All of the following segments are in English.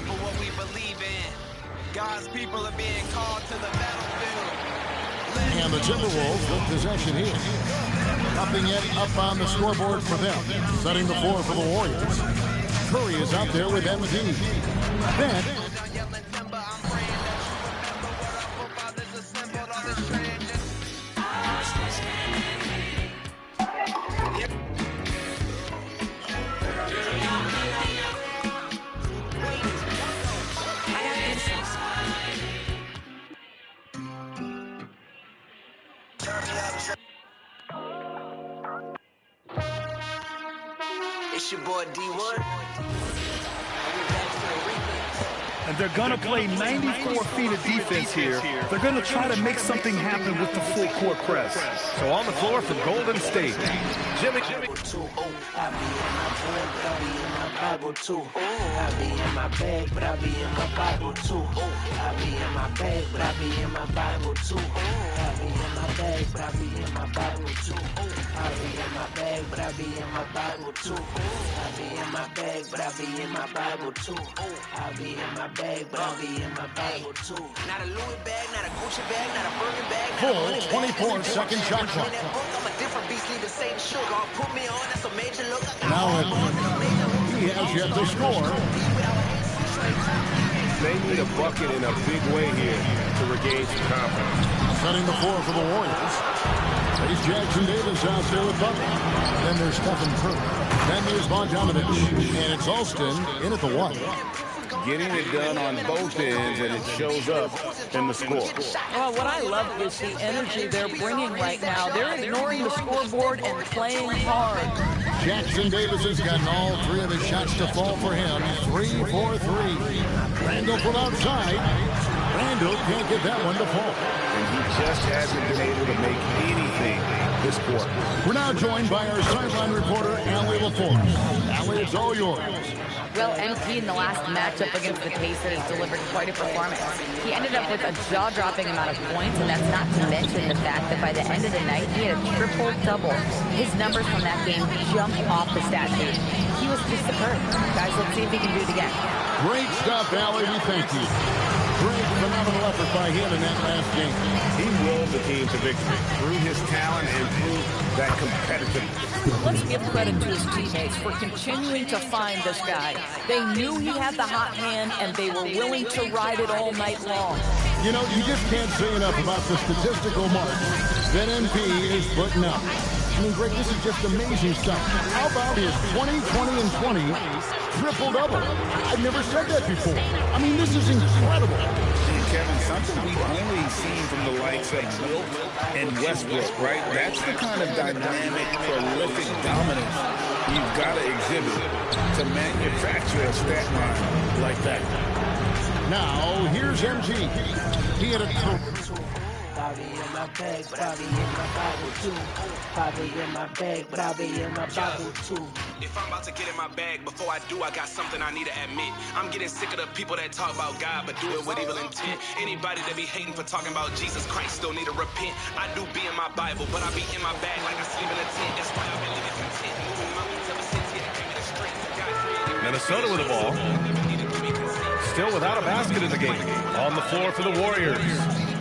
up for what we believe in. God's people are being called to the battlefield. And the Timberwolves with possession here. Upping it up on the scoreboard for them. Setting the floor for the Warriors. Curry is out there with MD. Then it's your boy D1. And they're going to play 94 feet of defense here. They're going to try to make something happen with the full court press. So on the floor for Golden State, Jimmy. Bible too. I be in my bag, but I be in my Bible too. I be in my bag, but I be in my Bible too. I be in my bag, but I be in my Bible too. I be in my bag, but I be in my Bible too. I be in my bag, but I be in my Bible too. I be in my bag, but I be in my Bible too. Not a Louis bag, not a Gucci bag, not a Birkin bag. Full 24-second shot clock. I'm a different beast, leave the same sugar. Put me on, that's a major look. Now he has yet to score. They need a bucket in a big way here to regain some confidence. Setting the floor for the Warriors. There's Jackson Davis out there with Butler. Then there's Stephen Curry. Then there's Bogdanovich. And it's Alston in at the one. Getting it done on both ends, and it shows up in the score. Well, what I love is the energy they're bringing right now. They're ignoring the scoreboard and playing hard. Jackson Davis has gotten all three of his shots to fall for him. 3 for 3. Randall from outside. Randall can't get that one to fall. And he just hasn't been able to make anything this quarter. We're now joined by our sideline reporter, Allie LaForce. Allie, it's all yours. Well, MP in the last matchup against the Pacers delivered quite a performance. He ended up with a jaw-dropping amount of points, and that's not to mention the fact that by the end of the night, he had a triple-double. His numbers from that game jumped off the stat sheet. He was just superb. Guys, let's see if he can do it again. Great stuff, Allie. We thank you. Great, phenomenal effort by him in that last game. He willed the team to victory through his talent and through that competitiveness. Let's give credit to his teammates for continuing to find this guy. They knew he had the hot hand, and they were willing to ride it all night long. You know, you just can't say enough about the statistical mark that MP is putting up. I mean, Greg, this is just amazing stuff. How about his 20, 20, and 20 triple-double? I've never said that before. I mean, this is incredible. Kevin, something we've only seen from the likes of Wilt and Westbrook, right? That's the kind of dynamic, prolific dominance you've got to exhibit to manufacture a stat line like that. Now, here's MG. He had a I be in my bag, but I be in my Bible too. I be in my bag, but I be in my Bible too. If I'm about to get in my bag, before I do, I got something I need to admit. I'm getting sick of the people that talk about God, but do it with evil intent. Anybody that be hating for talking about Jesus Christ still need to repent. I do be in my Bible, but I be in my bag like I sleep in a tent. That's why I've been living content. Moving mountains ever since he gave me the strength. God created Minnesota with the ball. Still without a basket in the game. On the floor for the Warriors.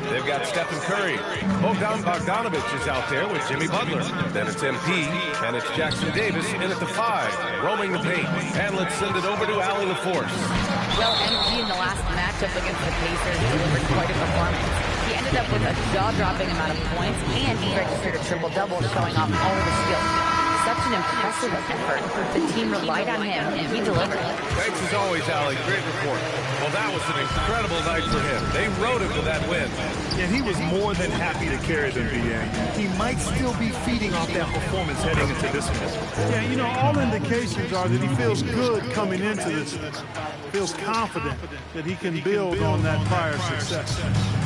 They've got Stephen Curry. Bogdanovich is out there with Jimmy Butler. Then it's MP, and it's Jackson Davis in at the 5, roaming the paint. And let's send it over to Allie LaForce. Well, MP in the last matchup against the Pacers delivered quite a performance. He ended up with a jaw-dropping amount of points, and he registered a triple-double, showing off all of his skills. Such an impressive effort. The team relied on him, and he delivered. Thanks as always, Allie. Great report. Well, that was an incredible night for him. They rode him to that win. And he was more than happy to carry them, BA. He might still be feeding off that performance heading into this one. Yeah, you know, all indications are that he feels good coming into this. Feels confident that he can build on that prior success.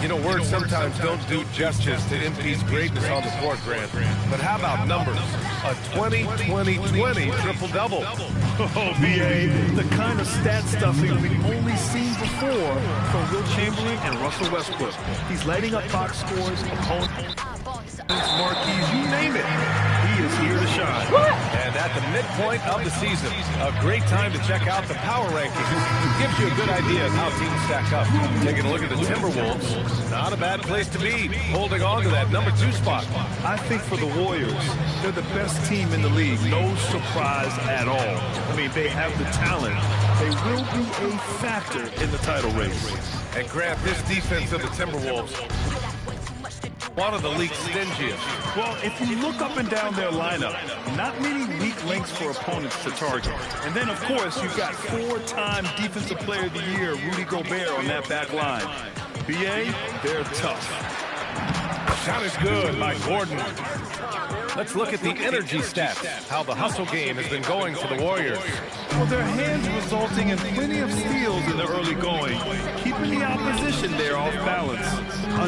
You know, words sometimes don't do justice to MP's greatness on the court, Grant. But how about numbers? A 20-20-20 triple-double. Oh, BA, the kind of stat stuffing we've only seen before from Will Chamberlain and Russell Westbrook. He's lighting up box scores, opponents, marquees, you name it. He is here to shine. And at the midpoint of the season, a great time to check out the power rankings. Gives you a good idea of how teams stack up. Taking a look at the Timberwolves, not a bad place to be, holding on to that #2 spot. I think for the Warriors, they're the best team in the league. No surprise at all. I mean, they have the talent. They will be a factor in the title race. And Grant, this defense of the Timberwolves, one of the league's stingiest. Well, if you look up and down their lineup, not many weak links for opponents to target. And then, of course, you've got 4-time Defensive Player of the Year, Rudy Gobert, on that back line. BA, they're tough. Shot is good by Gordon. Let's look at the energy stats, how the hustle game has been going for the Warriors. Well, their hands resulting in plenty of steals in the early going, keeping the opposition there off balance.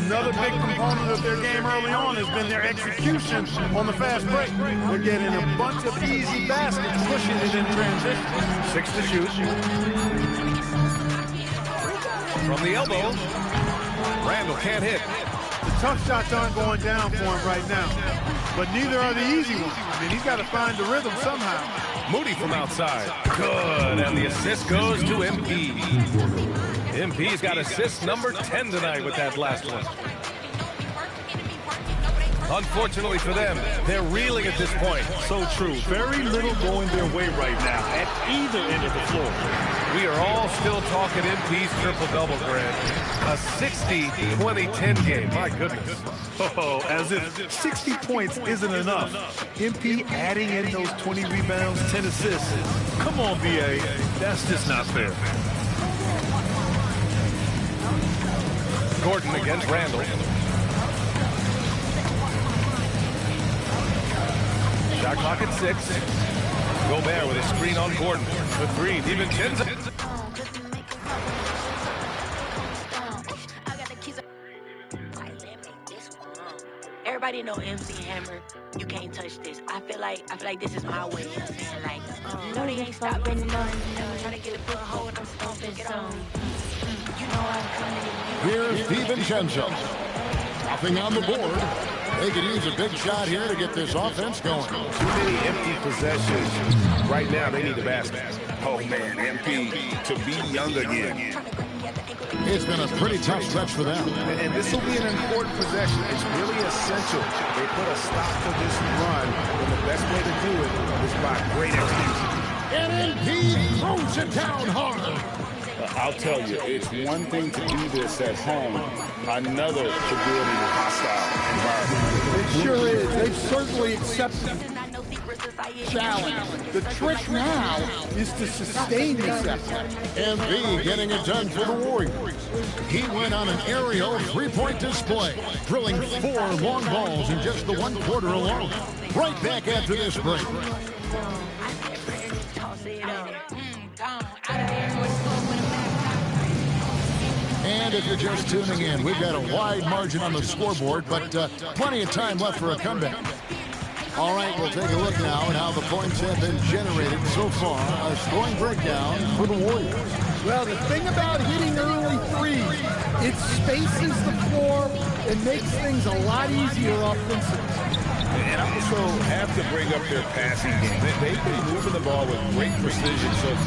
Another big component of their game early on has been their execution on the fast break. They're getting a bunch of easy baskets, pushing it in transition. 6 to shoot. From the elbow, Randall can't hit. The tough shots aren't going down for him right now, but neither are the easy ones. I mean, he's got to find the rhythm somehow. Moody from outside. Good, and the assist goes to MP. MP's got assist number 10 tonight with that last one. Unfortunately for them, they're reeling at this point. So true. Very little going their way right now at either end of the floor. We are all still talking MP's triple-double, Grant. A 60-20-10 game. My goodness. Oh, as if 60 points isn't enough. MP adding in those 20 rebounds, 10 assists. Come on, BA. That's just not fair. Gordon against Randall. Shot clock at 6. Gobert with a screen on Gordon. The 3, DiVincenzo. Everybody know MC Hammer. You can't touch this. I feel like this is my way. You know what I'm saying? Like, no, they ain't stopping none. Trying to get a foot hold, I'm stomping some. You know I'm coming. Here's DiVincenzo. Dropping on the board. They could use a big shot here to get this offense going. Too many empty possessions. Right now, they need a basket. Oh, man, MP to be young again. It's been a pretty tough stretch for them. And this will be an important possession. It's really essential. They put a stop to this run, and the best way to do it is by great execution. And MP throws it down hard. I'll tell you, it's one thing to do this at home, another to do it in a hostile environment. It sure is. They've certainly accepted the challenge. The trick now is to sustain this effort. MP getting it done for the Warriors. He went on an aerial three-point display, drilling 4 long balls in just the 1 quarter alone. Right back after this break. And if you're just tuning in, we've got a wide margin on the scoreboard, but plenty of time left for a comeback. All right, we'll take a look now at how the points have been generated so far. A scoring breakdown for the Warriors. Well, the thing about hitting early threes, it spaces the floor and makes things a lot easier offensively. And I also have to bring up their passing game. They've been moving the ball with great precision. So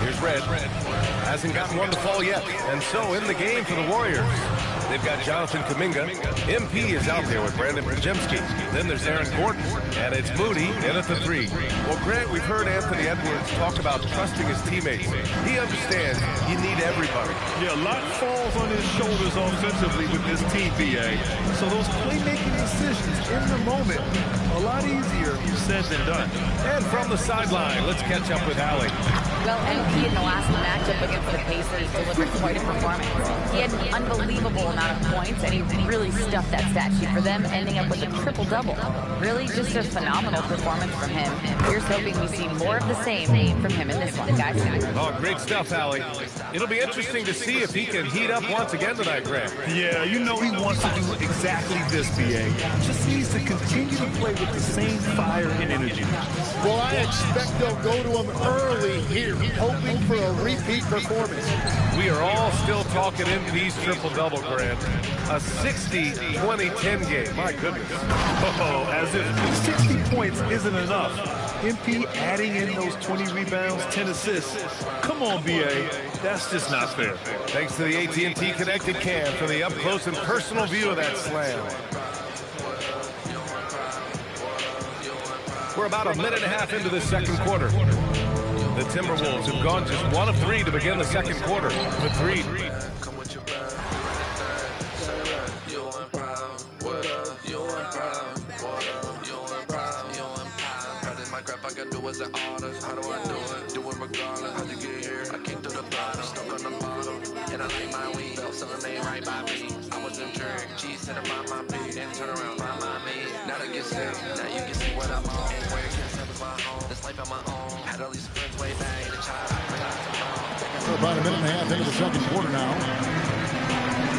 Here's Red. Hasn't gotten one to fall yet. And so in the game for the Warriors, they've got Jonathan Kuminga. MP is out there with Brandon Podziemski. Then there's Aaron Gordon. And it's Moody in at the 3. Well, Grant, we've heard Anthony Edwards talk about trusting his teammates. He understands you need everybody. Yeah, a lot falls on his shoulders offensively with this team, BA. So those playmaking decisions in the moment, a lot easier said than done. And from the sideline, let's catch up with Allie. Well, MP in the last matchup against the Pacers delivered quite a performance. He had an unbelievable amount of points, and he really stuffed that stat sheet for them, ending up with a triple-double. Really just a phenomenal performance from him. Here's hoping we see more of the same from him in this one, guys. Oh, great stuff, Allie. It'll be interesting to see if he can heat up once again tonight, Graham. Yeah, you know he wants to do exactly this, BA. Just needs to continue to play with the same fire and energy. Well, I expect they'll go to him early here, hoping for a repeat performance. We are all still talking MP's triple-double, Graham. A 60-20-10 game. My goodness. Oh, as if 60 points isn't enough. MP adding in those 20 rebounds, 10 assists. Come on, BA. That's just not fair. Thanks to the AT&T Connected Cam for the up-close and personal view of that slam. We're about a minute and a half into the second quarter. The Timberwolves have gone just 1 of 3 to begin the second quarter. Agreed. Was an artist, how do I do it? Do it regardless, how'd you get here? I came through the bottom, stuck on the bottom, and I like my weed, felt something ain't right by me. I was intrigued, cheese said about my beat, and turn around, find my me. Now they get sick, now you can see what I'm on, and where it gets up is my home, this life on my own. Had all these friends way back in the child, I realized I'm wrong. We're about a minute and a half into the second quarter now.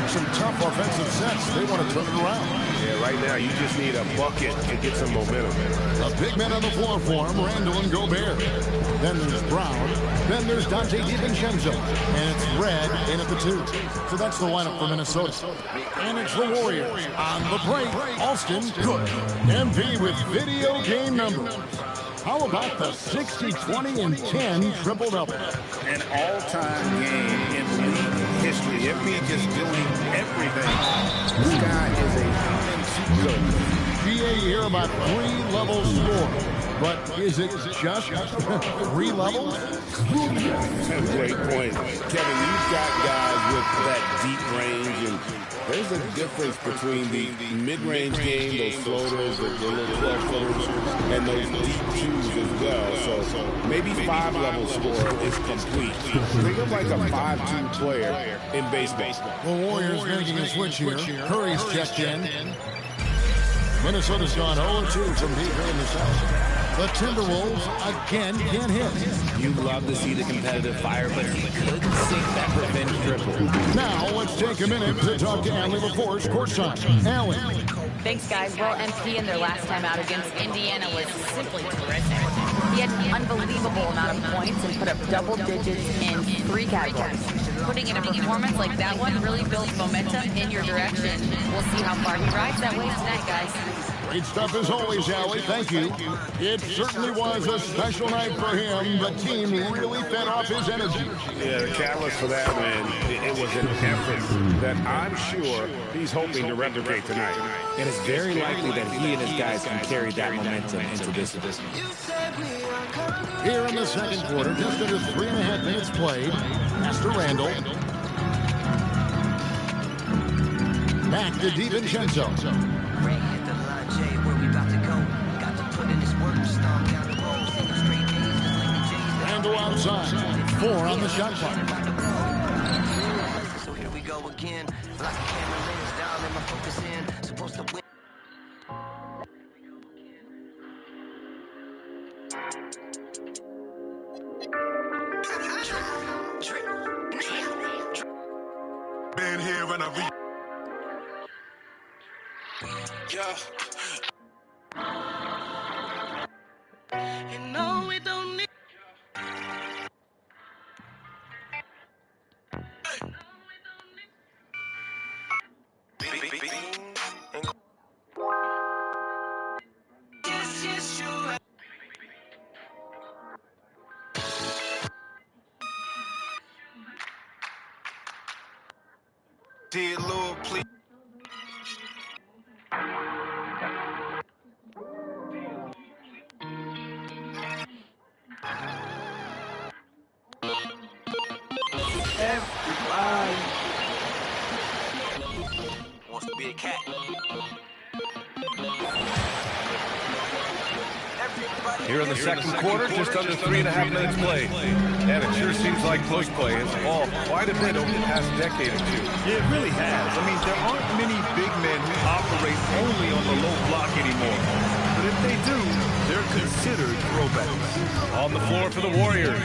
Some tough offensive sets. They want to turn it around. Yeah, right now you just need a bucket to get some momentum. A big man on the floor for him, Randall and Gobert. Then there's Brown. Then there's Dante DiVincenzo. And it's Red in at the 2. So that's the lineup for Minnesota. And it's the Warriors on the break. Alston, good. MP with video game numbers. How about the 60, 20, and 10 triple-double? An all-time game in league history. MP just doing everything. This guy is a human cheat code. GA here about 3-level score. But is it just 3 levels? Great point. Kevin, you've got guys with that deep range, and there's a difference between the mid-range game, those floaters, the little 12-footers, and those deep twos as well. So maybe 5-level score is complete. Think of like a 5-2 player in baseball. The Warriors making a switch here. Curry's checked in. Minnesota's gone 0-2 from deep in the south. The Timberwolves again can't hit. You love to see the competitive fire, but he couldn't sink that revenge triple. Now let's take a minute to talk to Allie LaForce courtside. Allie. Thanks, guys. Well, MP in their last time out against Indiana was simply terrific. He had an unbelievable amount of points and put up double digits in 3 categories. Putting in a performance like that one really builds momentum in your direction. We'll see how far he rides that wave tonight, guys. Great stuff as always, Allie. Thank you. It certainly was a special night for him. The team really fed off his energy. Yeah, the catalyst for that win, it was an effort that I'm sure he's hoping to replicate tonight. And it's very likely that he and his guys can carry that momentum into this. Here in the second quarter, just under 3.5 minutes played, Master Randall. Back to DiVincenzo. Randall outside. 4 on the shot clock. So here we go again. Like a camera lens down in my focus in. Supposed to win. Been here and I yeah. And no, it don't need. Dear Lord, please. Everybody Wants to be a cat. Everybody Here in the second quarter, just under 3.5 minutes played. And it sure seems like post play has evolved quite a bit over the past decade or two. Yeah, it really has. I mean, there aren't many big men who operate only on the low block anymore. But if they do, they're considered throwbacks. On the floor for the Warriors,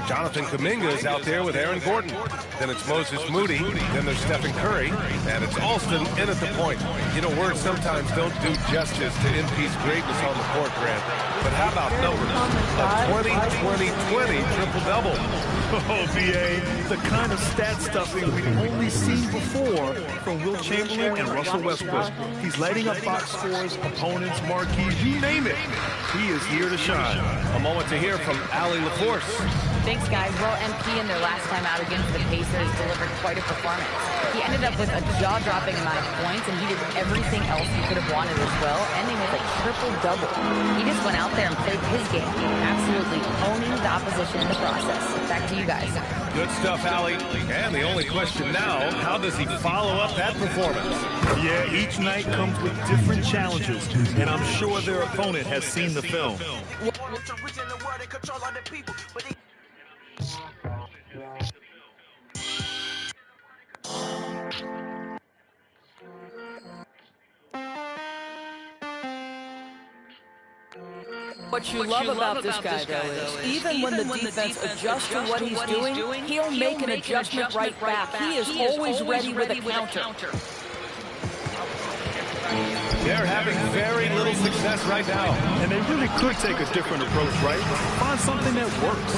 Jonathan Kuminga is out there with Aaron Gordon. Then it's Moses Moody. Then there's Stephen Curry. And it's Alston in at the point. You know, words sometimes don't do justice to MP's greatness on the court, Grant. But how about numbers? A 20-20-20 triple-double. Oh, B.A., the kind of stat stuffing we've only seen before from Wilt Chamberlain and Russell Westbrook. He's lighting up box scores, opponents, marquees, you name it. He is here to shine. A moment to hear from Allie LaForce. Thanks, guys. Well, MP in their last time out against the Pacers delivered quite a performance. He ended up with a jaw-dropping amount of points, and he did everything else he could have wanted as well, ending with a triple-double. He just went out there and played his game, absolutely owning the opposition in the process. Back to you guys. Good stuff, Allie. And the only question now, how does he follow up that performance? Yeah, each night comes with different challenges, and I'm sure their opponent has seen the film. What you love about this guy, though, is even when the defense adjusts to what he's doing, he'll make an adjustment right back. He is always ready with a counter. They're having very little success right now. And they really could take a different approach, right? Find something that works.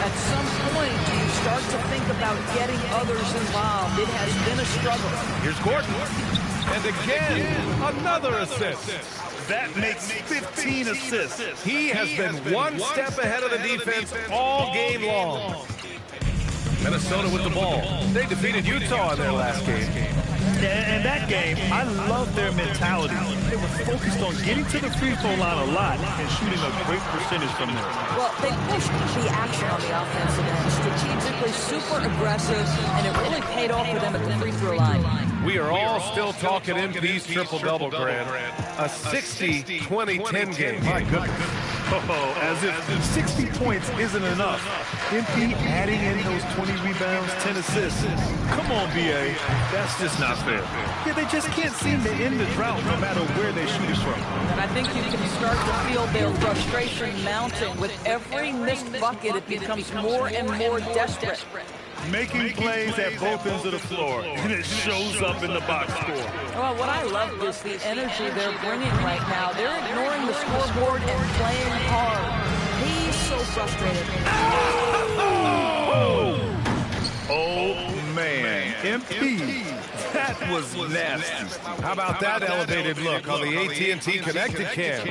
At some point, you start to think about getting others involved. It has been a struggle. Here's Gordon. And again, another assist. That makes 15 assists. He has been one step ahead of the defense all game long. Minnesota with the ball. They defeated Utah in their last game. And that game, I love their mentality. They were focused on getting to the free throw line a lot and shooting a great percentage from there. Well, they pushed the action on the offensive end, strategically super aggressive, and it really paid off for them at the free throw line. We are all still talking MP's triple-double, Grant. A 60-20-10 game. My goodness. Oh, as if 60 points isn't enough. MP adding in those 20 rebounds, 10 assists. Come on, B.A. That's just not fair. Yeah, they just can't seem to end the drought no matter where they shoot it from. And I think you can start to feel their frustration mounting. With every missed bucket, it becomes more and more desperate. Making plays at both ends of the floor, and it shows up in the box score. Well, what I love is the energy they're bringing right now. They're ignoring the scoreboard and playing hard. He's so frustrated. Oh, man. MP, that was nasty. How about that elevated look on the AT&T Connected Cam?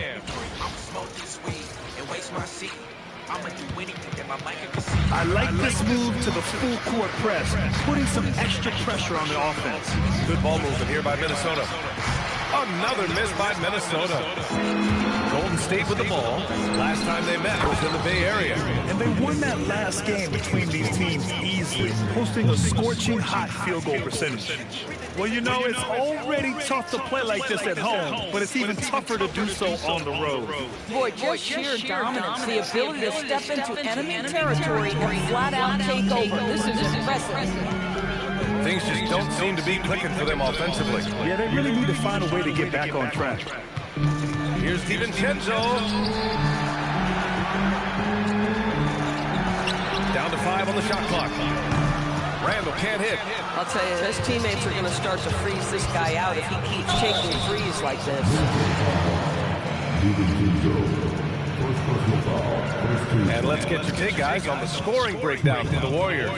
I like this move to the full court press, putting some extra pressure on the offense. Good ball movement here by Minnesota. Another miss by Minnesota. Golden State with the ball. Last time they met was in the Bay Area. And they won that last game between these teams easily, posting a scorching hot field goal percentage. Well, you know, it's already tough to play like this at home, but it's even tougher to do so on the road. Boy, just sheer dominance, the ability to step into enemy territory and flat out take over. This is impressive. Things just don't seem to be clicking for them offensively. Yeah, they really need to find a way to get back on track. Here's DiVincenzo. Down to 5 on the shot clock. Randall can't hit. I'll tell you, his teammates are going to start to freeze this guy out if he keeps taking threes like this. And let's get your take, guys, on the scoring breakdown for the Warriors.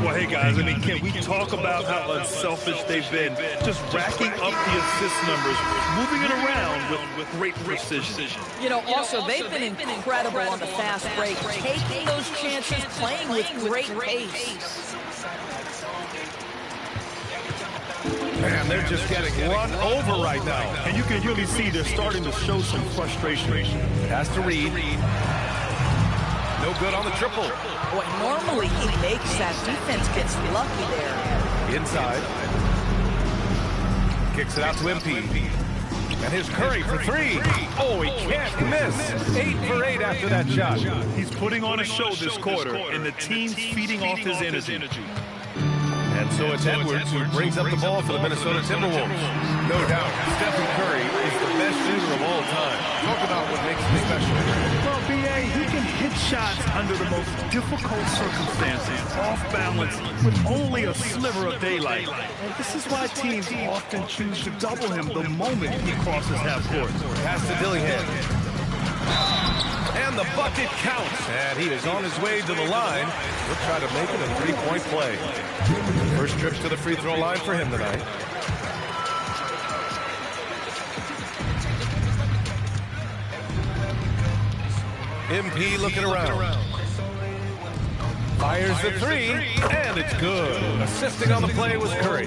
Well, hey, guys, I mean, can we talk about how unselfish they've been? Just racking up the assist numbers, moving it around with great precision. You know, also, they've been incredible on the fast break, taking those chances, playing with great pace. Man, they're just getting run over right now. And you can really see they're starting to show some frustration. Has to read. No good on the triple. Boy, normally he makes that. Defense gets lucky there. Inside. Kicks it out to MP. And here's Curry for three. Oh, he can't miss. 8 for 8 after that shot. He's putting on a show this quarter, and the team's feeding off his energy. And so it's Edwards who brings up the ball for the Minnesota Timberwolves. No doubt, Stephen Curry is the best shooter of all time. Talk about what makes him special. Well, B.A., he can hit shots under the most difficult circumstances, off balance, with only a sliver of daylight. And this is why teams often choose to double him the moment he crosses half court. Pass to Dillingham. And the bucket counts. And he is on his way to the line. He'll try to make it a three-point play. First trip to the free throw line for him tonight. MP looking around. Fires the three, and it's good. Assisting on the play was Curry.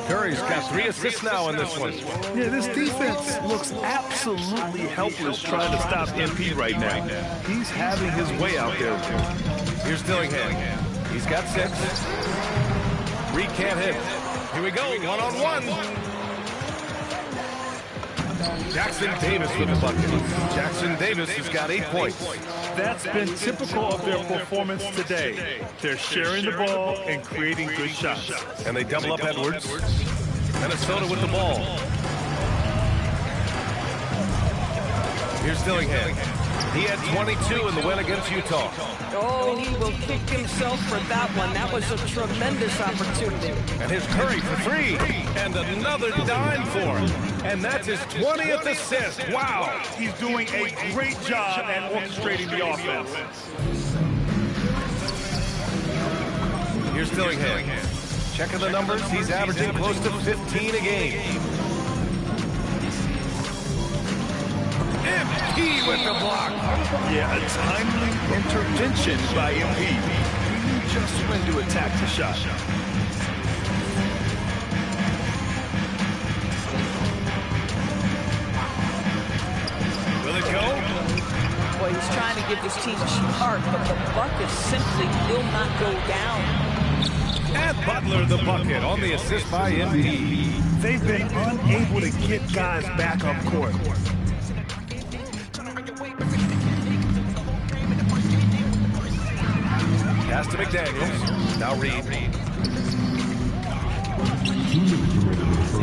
Curry's got 3 assists now in this one. Yeah, this defense looks absolutely helpless trying to stop MP right now. He's having his way out there. Here's Dillingham. He's got 6. Reed can't hit. Here we go, one-on-one. Jackson Davis with the bucket. Jackson Davis has got 8 points. That's been typical of their performance today. They're sharing the ball and creating good shots. And they double up Edwards. Minnesota with the ball. Here's Dillingham. He had 22 in the win against Utah. Oh, he will kick himself for that one. That was a tremendous opportunity. And here's Curry for 3. And another dime for him. And that's his 20th assist. Wow. He's doing a great job at orchestrating the offense. Here's Dillingham. Checking the numbers. He's averaging close to 15 a game. MP with the block. Yeah, a timely intervention by MP. He knew just when to attack the shot. Will it go? Boy, he's trying to give this team a spark, but the bucket simply will not go down. And Butler the bucket on the assist by MP. They've been unable to get guys back up court. Pass to McDaniels. Now Reed.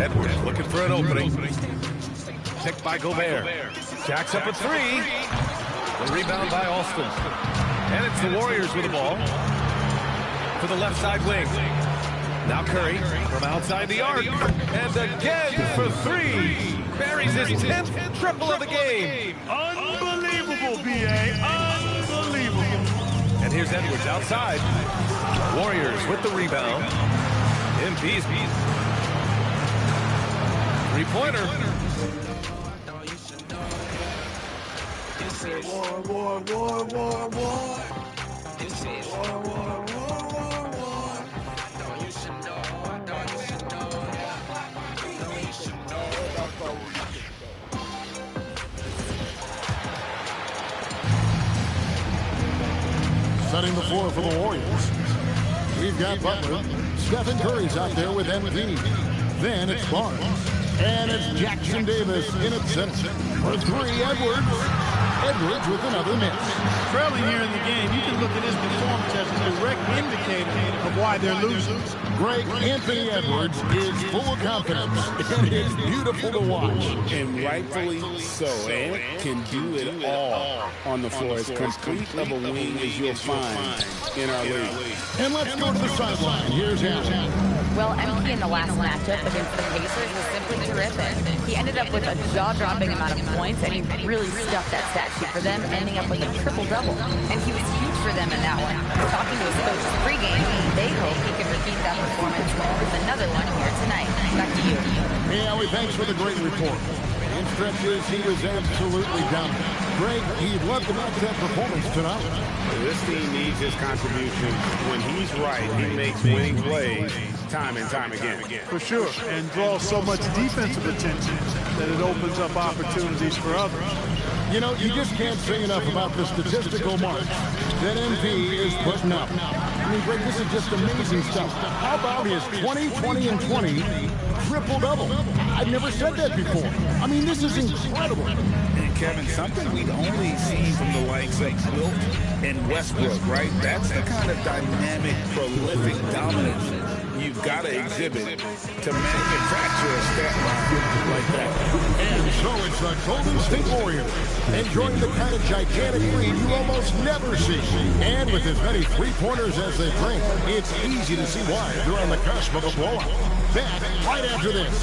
Edwards looking for an opening. Picked by Gobert. Jacks up a 3. The rebound by Alston. And it's the Warriors with the ball. For the left side wing. Now Curry from outside the arc. And again for 3. Buries his 10th triple of the game. Unbelievable, B.A. Unbelievable. And here's Edwards outside. Warriors with the rebound. MP's three-pointer. War, war, war, war, war. This is war, war, war, war, war. You should know, you should know. You should know. Setting the floor for the Warriors. We've got Butler. Stephen Curry's out there with MP. Then it's Barnes. And it's Jackson Davis in at center. For 3, Edwards. Edwards with another miss. Trailing here in the game, you can look at his performance as a direct indicator of why they're losing. Greg, Anthony Edwards is full of confidence, and it's beautiful to watch. And rightfully so. Ant can do it all on the floor. As complete of a wing as you'll find in our league. And let's go to the sideline. Here's Allen. Well, MP in the last matchup against the Pacers was simply terrific. He ended up with a jaw-dropping amount of points, and he really stuffed that stat sheet for them, ending up with a triple-double. And he was huge for them in that one. Talking to his coach pregame, they hope he can repeat that performance with another one here tonight. Back to you. Yeah, thanks for the great report. In stretches, he was absolutely dominant. Greg, he'd love to match that performance tonight. This team needs his contribution. When he's right, he makes winning plays time and time again. For sure, and draws so much defensive attention that it opens up opportunities for others. You know, you just can't say enough about the statistical march that MP is putting up. I mean, Greg, this is just amazing stuff. How about his 20, 20, and 20 triple-double? I've never said that before. I mean, this is incredible. And Kevin, something we'd only seen from the likes of Wilt and Westbrook, right? That's the kind of dynamic, prolific dominance you've got to exhibit to manufacture a stat line like that. And so it's the Golden State Warriors enjoying the kind of gigantic lead you almost never see. And with as many three-pointers as they bring, it's easy to see why they're on the cusp of a blowout. Back right after this.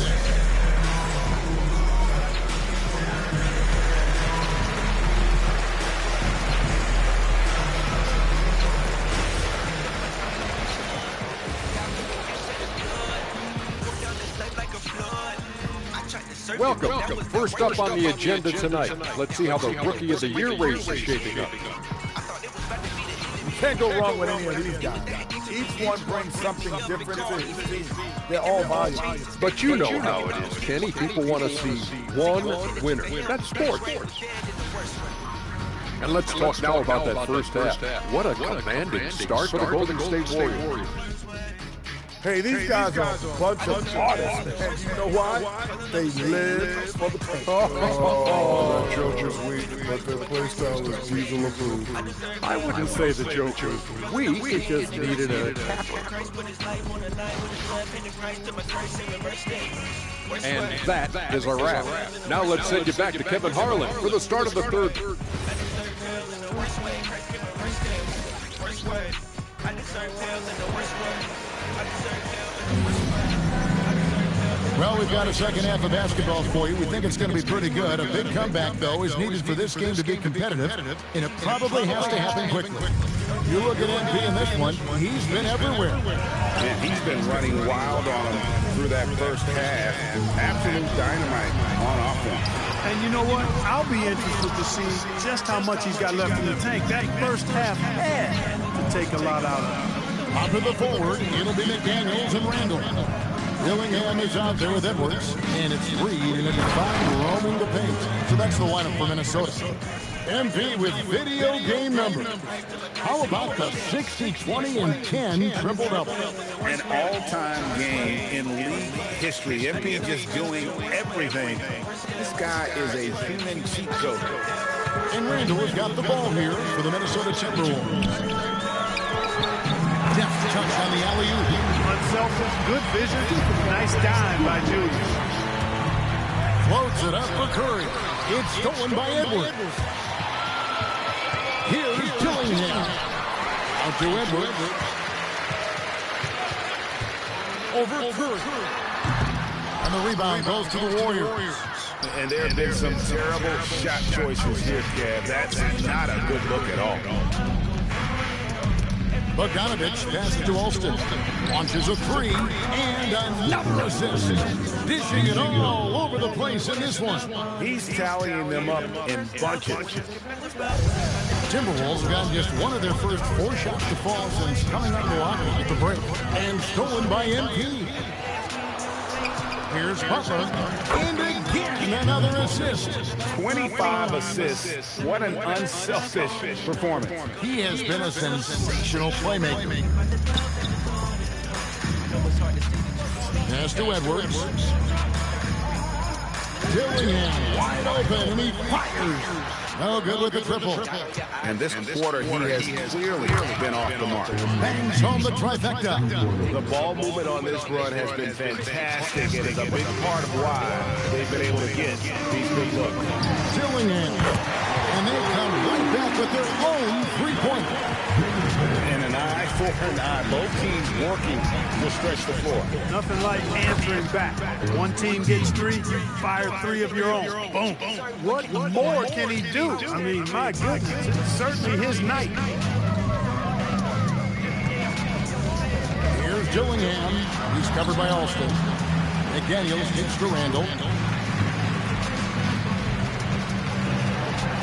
Welcome. First up on the agenda tonight, let's see how the Rookie of the Year race is shaping up. You can't go wrong with any of these guys. Each one brings something different to his team. They're all valuable. But you know how it is, Kenny. People want to see one winner. That's sports. And let's talk now about that first half. What a commanding start for the Golden State Warriors. Hey, these guys are a bunch of artists, and you know why? They live for the paint. That joke is weak, but their play style is diesel approved. I wouldn't say the joke was weak, it just needed a capper. And that is a wrap. Now let's send you back to Kevin Harlan for the start of the third. Well, we've got a second half of basketball for you. We think it's going to be pretty good. A big comeback, though, is needed for this game to be competitive, and it probably has to happen quickly. You look at MP in this one, he's been everywhere. And he's been running wild on him through that first half. Absolute dynamite on offense. And you know what? I'll be interested to see just how much he's got left in the tank. That first half had to take a lot out of him. Out to the forward, it'll be McDaniels and Randall. Dillingham is out there with Edwards, and it's Reed, and it's fine roaming the paint. So that's the lineup for Minnesota. MP with video game numbers. How about the 60, 20, and 10 triple-double? An all-time game in league history. MP just doing everything. This guy is a human cheat code. And Randall has got the ball here for the Minnesota Timberwolves. Deft touch on the alley-oop. Unselfish, good vision. Nice dive by Julius. Floats it up for Curry. It's stolen by Edwards. Here's Dillingham. Out to Edwards. Over Curry. And the rebound goes to the Warriors. And there have been some terrible shot choices here, Kev. That's not a good look at all. Bogdanovich passes to Alston. Launches a three and another assist. Dishing it all over the place in this one. He's tallying them up in bunches. Timberwolves have gotten just one of their first 4 shots to fall since coming out of Milwaukee at the break. And stolen by MP. Here's Butler. And again, another assist. 25 assists. What an unselfish performance. He has been a sensational playmaker. Pass to Edwards. Dillingham wide open, and he fires. No good with the triple. And this quarter, he has clearly been off the mark. Bangs home the trifecta. The ball movement on this run has been fantastic and is a big part of why they've been able to get these big looks. Dillingham. And they come right back with their own three-pointer. And an eye for an eye. Both teams working to stretch the floor. Nothing like answering back. One team gets 3, you fire 3 of your own. Boom. What more can he do? I mean, my goodness, it's certainly his night. Here's Dillingham. He's covered by Alston. McDaniels gets to Randall.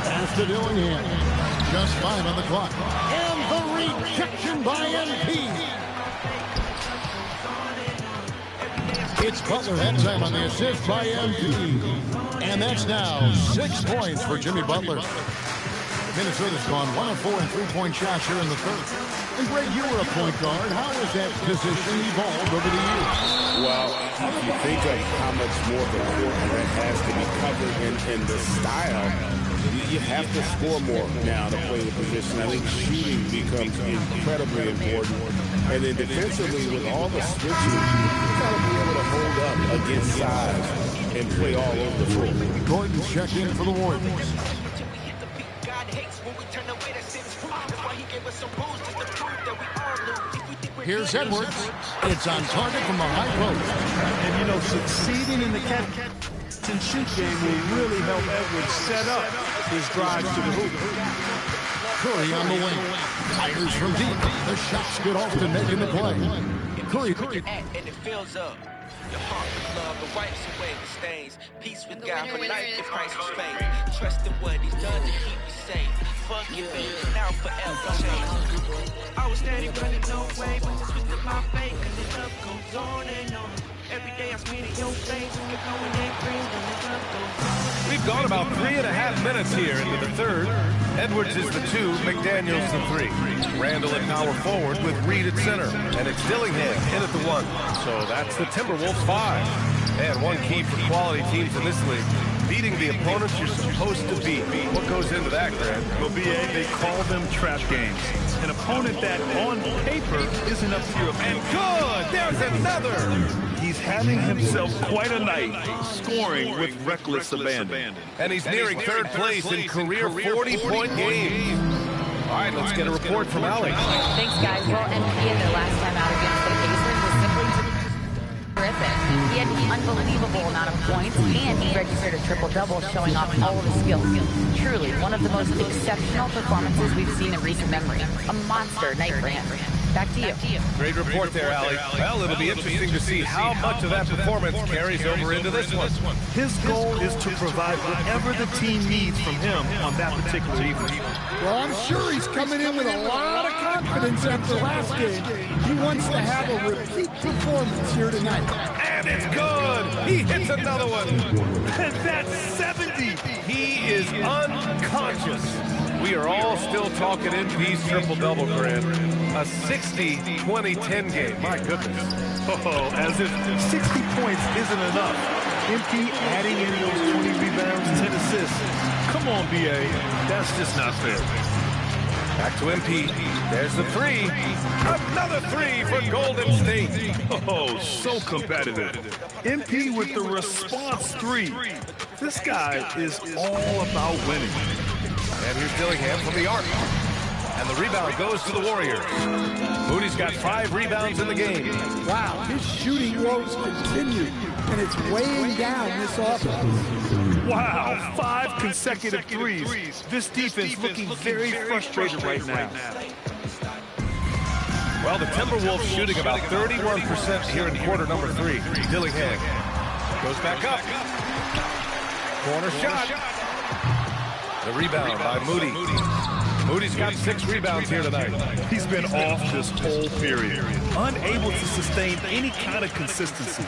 Pass to Dillingham. Just 5 on the clock. And the rejection by MP. It's Butler that time on the assist by MP. And that's now 6 points for Jimmy Butler. Minnesota's gone 1 of 4 in three-point shots here in the third. And Greg, you were a point guard. How has that position evolved over the years? Well, if you think of how much more of the court that has to be covered in the style, you have to score more now to play the position. I think shooting becomes incredibly important. And then defensively, with all the switching, you've got to be able to hold up against size and play all over the floor. Gordon's checked in for the Warriors. Here's Edwards. It's on target from the high post. And, you know, succeeding in the catch-and-shoot game will really help Edwards set up his drives to the hoop. Curry on the wing. Fires from deep. The shot's good off to making the play. Curry. And it fills up. Your heart with love, the wipes away the stains. Peace with God for life, the price of Spain. Trust in what he's done to keep you safe. Fuck you, baby, now forever change. I was standing running no way, but just twisted my fate. Cause the love goes on and on. Every day I spit in your face. You're going in green when the love goes on. We've gone about 3.5 minutes here into the third. Edwards is the 2, McDaniels the 3. Randall at power forward with Reed at center. And it's Dillingham in at the 1. So that's the Timberwolves 5. And one key for quality teams in this league, beating the opponents you're supposed to beat. What goes into that, Grant? Well, BA, they call them trap games. An opponent that, on paper, isn't up to your... And good! There's another! He's having himself quite a night, scoring with reckless abandon. And he's nearing third place in career 40-point games. All right, let's get a report from Alex. Thanks, guys. Well, NBA in their last time out against the Pacers was simply terrific. He had an unbelievable amount of points, and he registered a triple-double, showing off all of his skills. Truly, one of the most exceptional performances we've seen in recent memory. A monster night for him. Back to you. Great report there, Allie. Well, it'll be interesting to see how much of that performance carries over into this one. His goal is to provide whatever the team needs from him on that particular evening. Well, I'm sure he's coming in with a lot of confidence after last game. He wants to have a repeat performance here tonight. And it's good! He hits another one! And that's 70! He is unconscious. We are all still talking MP's triple-double, Grant. A 60-20-10 game. My goodness. Oh, as if 60 points isn't enough. MP adding in those 20 rebounds, 10 assists. Come on, BA. That's just not fair. Back to MP. There's the 3. Another 3 for Golden State. Oh, so competitive. MP with the response 3. This guy is all about winning. And here's Dillingham from the arc. And the rebound goes to the Warriors. Moody's got 5 rebounds in the game. Wow, his shooting woes continue, and it's weighing down this offense. Wow, 5 consecutive threes. This defense looking very frustrated right now. Well, the Timberwolves shooting about 31% here in quarter number 3. Dillingham goes back up. Corner shot. The rebound by Moody. Moody's got 6 rebounds here tonight. He's been off this whole period, unable to sustain any kind of consistency.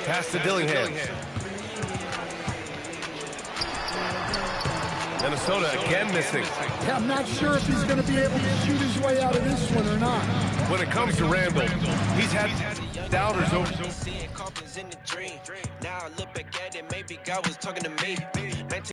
Pass to Dillingham. Minnesota again missing. Yeah, I'm not sure if he's going to be able to shoot his way out of this one or not. When it comes to Randall, he's had doubters over. Now I look back at it, maybe God was talking to me.